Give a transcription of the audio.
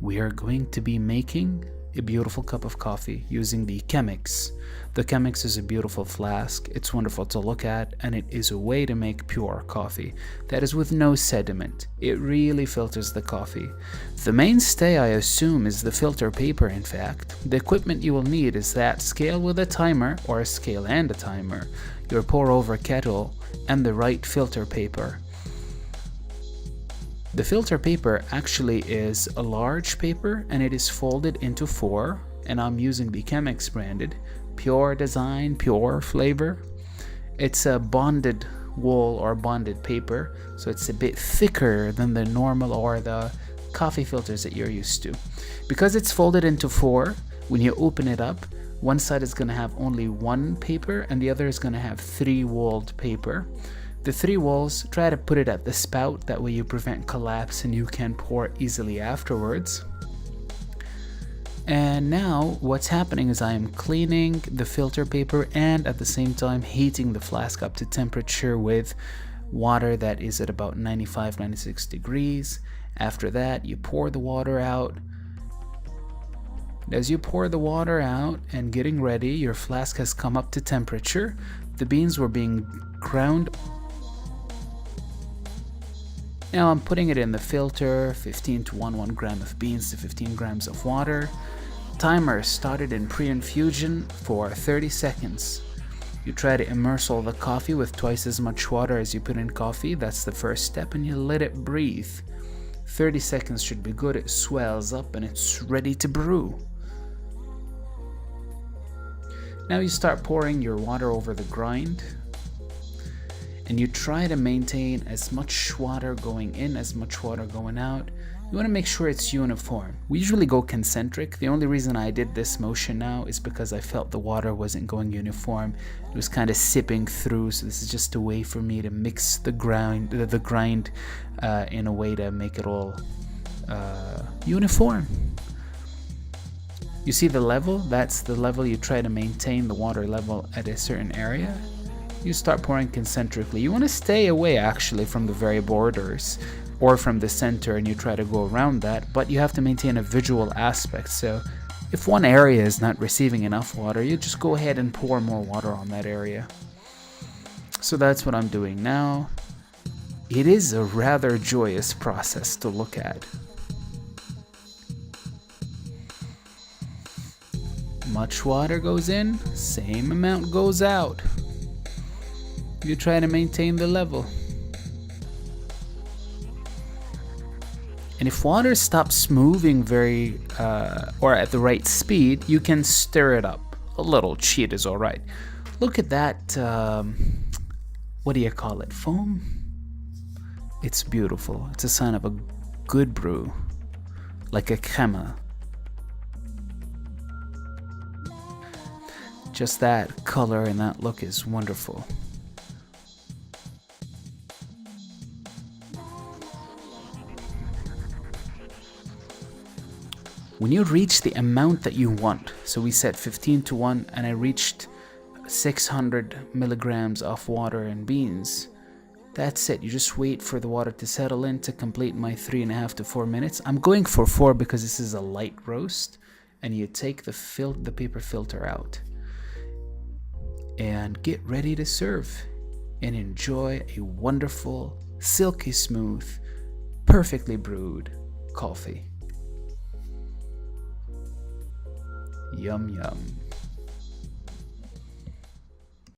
we are going to be making a beautiful cup of coffee using the Chemix. The Chemix is a beautiful flask. It's wonderful to look at, and it is a way to make pure coffee that is with no sediment. It really filters the coffee. The mainstay, I assume, is the filter paper. In fact, the equipment you will need is that scale with a timer, or a scale and a timer, your pour over kettle, and the right filter paper. The filter paper actually is a large paper, and it is folded into 4, and I'm using the Chemix branded Pure Design, Pure Flavor. It's a bonded wool or bonded paper, so it's a bit thicker than the normal or the coffee filters that you're used to. Because it's folded into 4, when you open it up, one side is going to have only 1 paper and the other is going to have 3 walled paper. The 3 walls, try to put it at the spout, that way you prevent collapse and you can pour easily afterwards. And now what's happening is I am cleaning the filter paper and at the same time heating the flask up to temperature with water that is at about 95-96 degrees. After that, you pour the water out. As you pour the water out and getting ready, your flask has come up to temperature. The beans were being ground. Now I'm putting it in the filter, 15 to 1 gram of beans to 15 grams of water. Timer started in pre-infusion for 30 seconds. You try to immerse all the coffee with twice as much water as you put in coffee. That's the first step, and you let it breathe. 30 seconds should be good. It swells up and it's ready to brew. Now you start pouring your water over the grind, and you try to maintain as much water going in, as much water going out. You want to make sure it's uniform. We usually go concentric. The only reason I did this motion now is because I felt the water wasn't going uniform. It was kind of sipping through, so this is just a way for me to mix the grind in a way to make it all uniform. You see the level? That's the level you try to maintain the water level at a certain area. You start pouring concentrically. You want to stay away actually from the very borders or from the center, and you try to go around that, but you have to maintain a visual aspect. So if one area is not receiving enough water, you just go ahead and pour more water on that area. So that's what I'm doing now. It is a rather joyous process to look at. Much water goes in, same amount goes out. You try to maintain the level. And if water stops moving or at the right speed, you can stir it up. A little cheat is alright. Look at that, what do you call it, foam? It's beautiful. It's a sign of a good brew, like a crema. Just that color and that look is wonderful. When you reach the amount that you want, so we set 15 to 1 and I reached 600 milligrams of water and beans, that's it. You just wait for the water to settle in to complete my 3.5 to 4 minutes. I'm going for 4 because this is a light roast, and you take the paper filter out and get ready to serve and enjoy a wonderful, silky smooth, perfectly brewed coffee. Yum yum.